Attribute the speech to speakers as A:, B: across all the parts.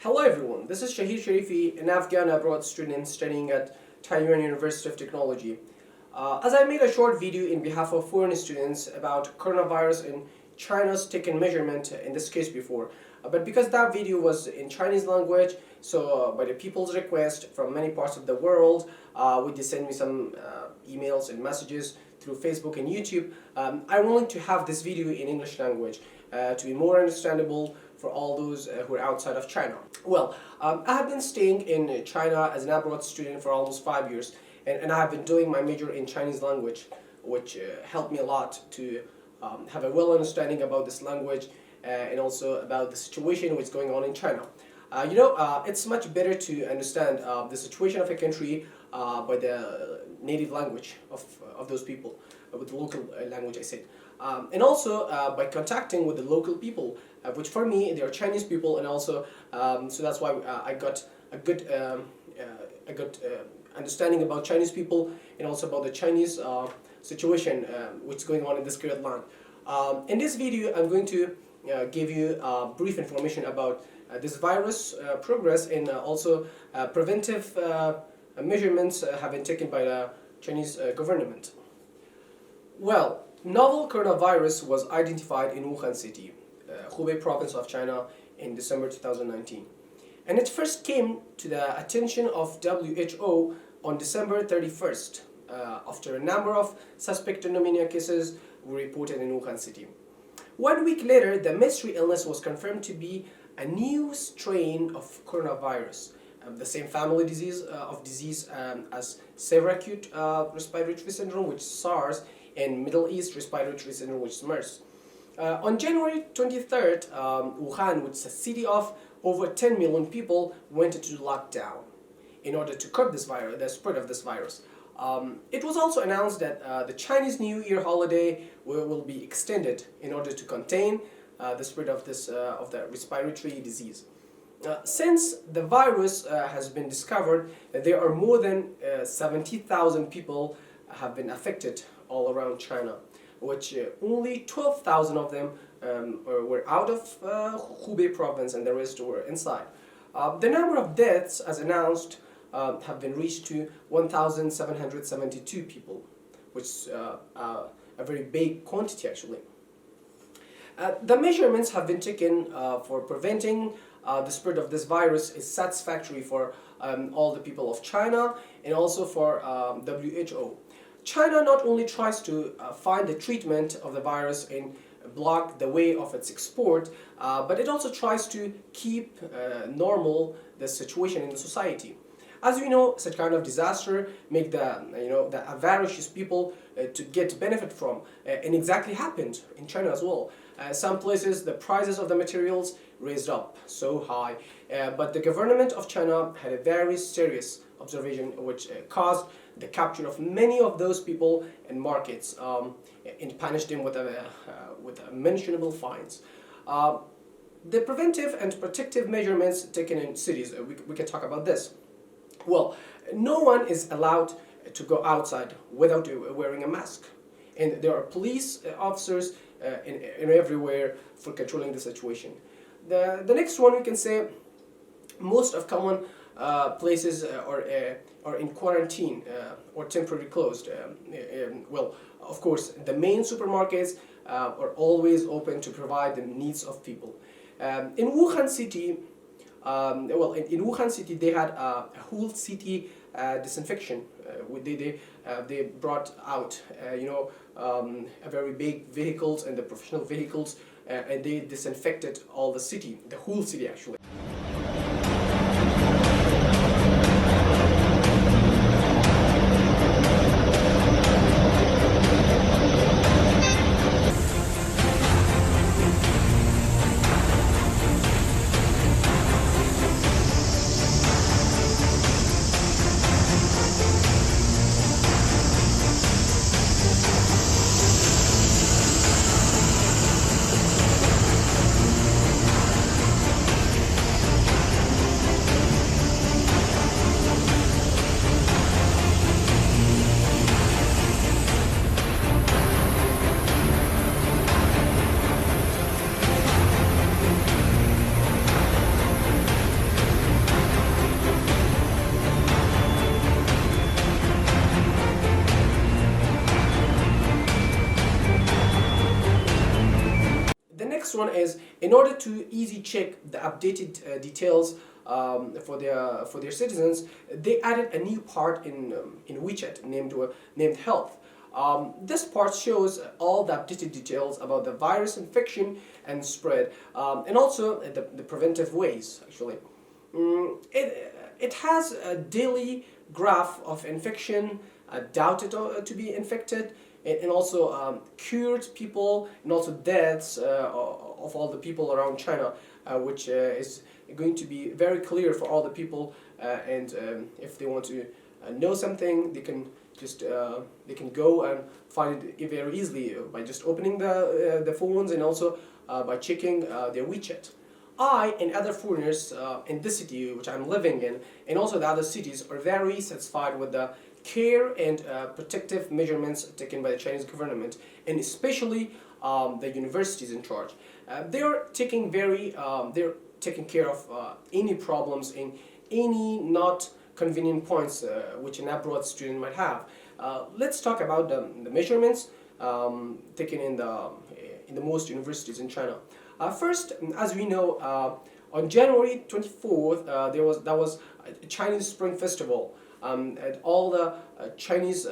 A: Hello everyone, this is Shahid Sharifi, an Afghan abroad student studying at Taiwan University of Technology. As I made a short video in behalf of foreign students about coronavirus and China's taken measurement in this case before, but because that video was in Chinese language, so by the people's request from many parts of the world, they sent me some emails and messages through Facebook and YouTube. I wanted to have this video in English language to be more understandable for all those who are outside of China. Well, I have been staying in China as an abroad student for almost 5 years, and I have been doing my major in Chinese language, which helped me a lot to have a well understanding about this language and also about the situation which is going on in China. It's much better to understand the situation of a country by the native language of those people, with the local language I said. And also by contacting with the local people, which for me they are Chinese people, and also so that's why I got a good understanding about Chinese people and also about the Chinese situation which is going on in this great land. In this video, I'm going to give you brief information about this virus progress, and also preventive measurements have been taken by the Chinese government. Well, novel coronavirus was identified in Wuhan City, Hubei province of China, in December 2019. And it first came to the attention of WHO on December 31st, after a number of suspected pneumonia cases were reported in Wuhan City. 1 week later, the mystery illness was confirmed to be a new strain of coronavirus, the same family disease as severe acute respiratory syndrome, which is SARS, and Middle East respiratory syndrome, which is MERS. On January 23rd, Wuhan, which is a city of over 10 million people, went into lockdown in order to curb this virus, the spread of this virus. It was also announced that the Chinese New Year holiday will be extended in order to contain the spread of this of the respiratory disease. Since the virus has been discovered, there are more than 70,000 people have been affected all around China, which only 12,000 of them were out of Hubei province, and the rest were inside. The number of deaths, as announced, have been reached to 1,772 people, which is a very big quantity actually. The measurements have been taken for preventing the spread of this virus is satisfactory for all the people of China and also for WHO. China not only tries to find the treatment of the virus and block the way of its export, but it also tries to keep normal the situation in the society. As we know, such kind of disaster make the avaricious people to get benefit from, and exactly happened in China as well. Some places the prices of the materials raised up so high, but the government of China had a very serious observation which caused the capture of many of those people and markets, and punished them with mentionable fines. The preventive and protective measurements taken in cities, we can talk about this. Well, no one is allowed to go outside without wearing a mask, and there are police officers in everywhere for controlling the situation. The next one, we can say most of common places are in quarantine or temporarily closed. Well, of course, the main supermarkets are always open to provide the needs of people. In Wuhan City, in Wuhan City, they had a whole city disinfection. They brought out, a very big vehicles and the professional vehicles, and they disinfected all the city, the whole city actually. one is, in order to easy check the updated details for their citizens, they added a new part in WeChat named Health. This part shows all the updated details about the virus infection and spread, and also the preventive ways, actually. It has a daily graph of infection, doubted to be infected, and also cured people, and also deaths of all the people around China, which is going to be very clear for all the people, and if they want to know something, they can go and find it very easily by just opening the phones, and also by checking their WeChat. I and other foreigners in this city which I'm living in, and also the other cities, are very satisfied with the care and protective measurements taken by the Chinese government, and especially the universities in charge. They're taking care of any problems in any not convenient points which an abroad student might have. Let's talk about the measurements taken in the most universities in China. First, as we know, on January 24th, that was a Chinese Spring Festival, and all the Chinese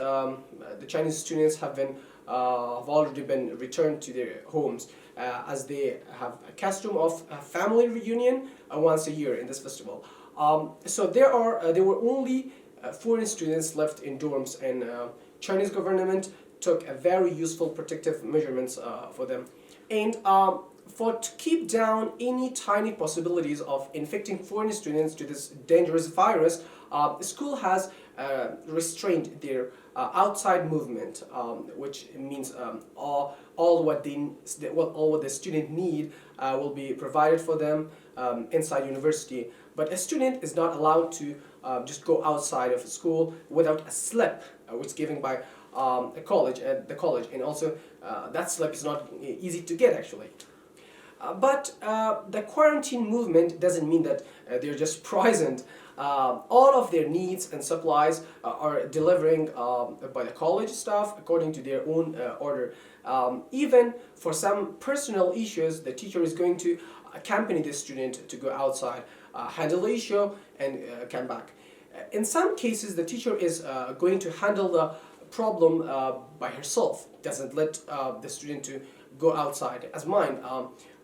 A: students have already been returned to their homes, as they have a custom of a family reunion once a year in this festival. So there were only foreign students left in dorms, and Chinese government took a very useful protective measurements for them, and to keep down any tiny possibilities of infecting foreign students to this dangerous virus, the school has restrained their outside movement, which means all what the student need will be provided for them inside university. But a student is not allowed to just go outside of school without a slip, which is given by the college, and also that slip is not easy to get, actually. But the quarantine movement doesn't mean that they're just present. All of their needs and supplies are delivering by the college staff according to their own order. Even for some personal issues, the teacher is going to accompany the student to go outside, handle the issue, and come back. In some cases, the teacher is going to handle the problem by herself, doesn't let the student to go outside. As mine,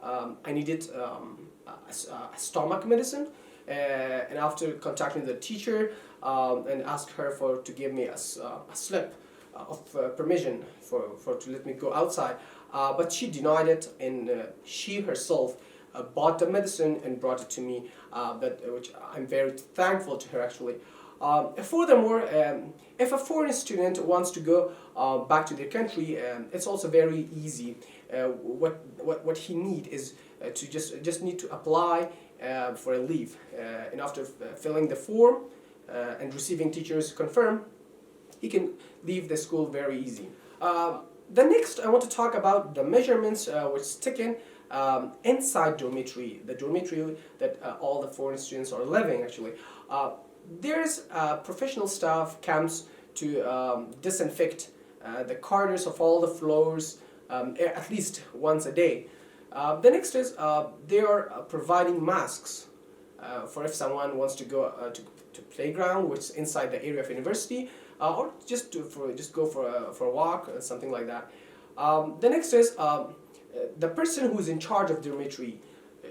A: I needed a stomach medicine, and after contacting the teacher and asked her to give me a slip of permission to let me go outside, but she denied it, and she herself bought the medicine and brought it to me, which I'm very thankful to her, actually. Furthermore, if a foreign student wants to go back to their country, it's also very easy. What he need is to just need to apply for a leave, and after filling the form and receiving teachers confirm, he can leave the school very easy. The next, I want to talk about the measurements which is taken inside dormitory, the dormitory that all the foreign students are living, actually. There's professional staff comes to disinfect the corners of all the floors at least once a day. The next is they are providing masks for if someone wants to go to playground, which is inside the area of university, or just go for a walk or something like that. The next is the person who is in charge of the dormitory,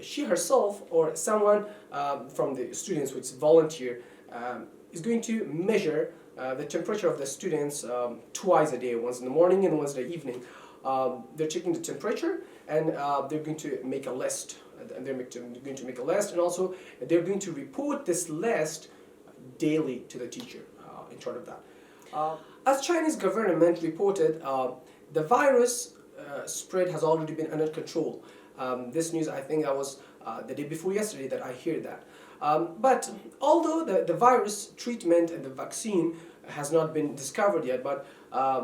A: she herself or someone from the students, which is volunteer, is going to measure the temperature of the students twice a day, once in the morning and once in the evening. They're checking the temperature, and they're going to make a list. And they're going to make a list, and also they're going to report this list daily to the teacher in charge of that. As Chinese government reported, the virus spread has already been under control. This news, I think that was the day before yesterday that I heard that. But although the virus treatment and the vaccine has not been discovered yet, but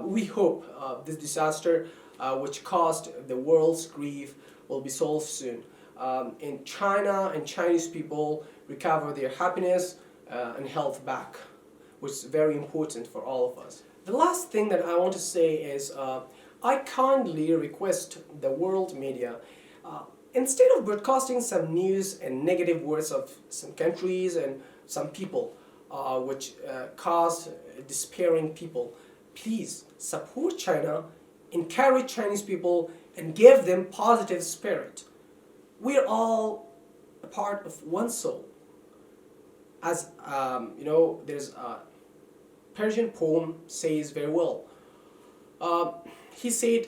A: we hope this disaster which caused the world's grief will be solved soon. In China, and Chinese people recover their happiness and health back, which is very important for all of us. The last thing that I want to say is I kindly request the world media, instead of broadcasting some news and negative words of some countries and some people, which cause despairing people, please support China, encourage Chinese people, and give them positive spirit. We're all a part of one soul. As there's a Persian poem says very well. He said,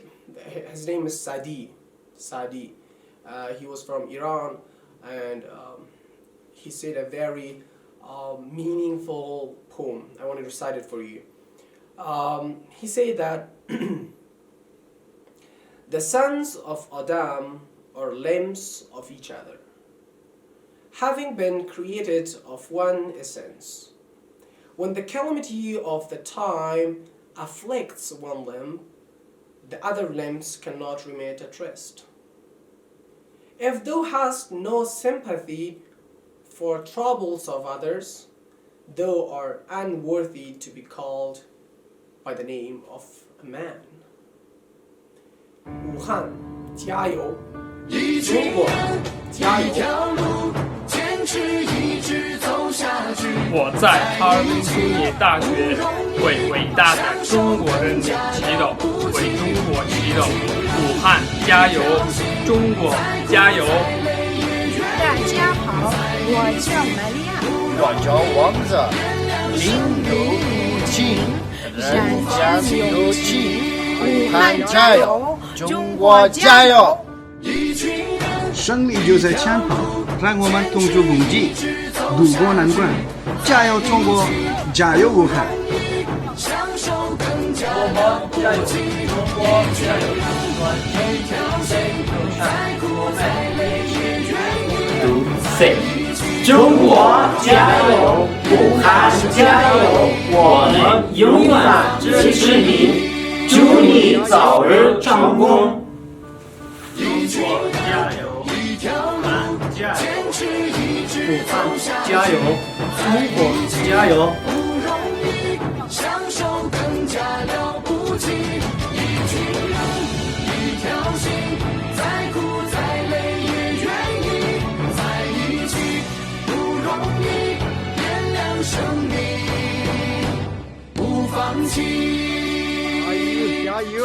A: his name is Sadi. He was from Iran, and he said a very meaningful poem. I want to recite it for you. He said that the sons of Adam are limbs of each other, having been created of one essence. When the calamity of the time afflicts one limb, the other limbs cannot remain at rest. If thou hast no sympathy for troubles of others, thou art unworthy to be called by the name of a man. 武汉加油，中国加油！
B: 我在哈尔滨工业大学为伟大的中国人民祈祷，为中国祈祷。武汉加油，中国加油！
C: 大家好，我叫玛利亚，
D: 我叫王子，林有情，人间有情。武汉加油，中国加油！
E: 胜利就在前方，让我们同舟共济，渡过难关。加油中国，加油武汉！
B: 我们加油，中国加油！
F: 中国加油，武汉加油！我们永远支持你，祝你早日成功。
B: 中国加油，武汉加油！武汉加油，中国加油！
D: 加油！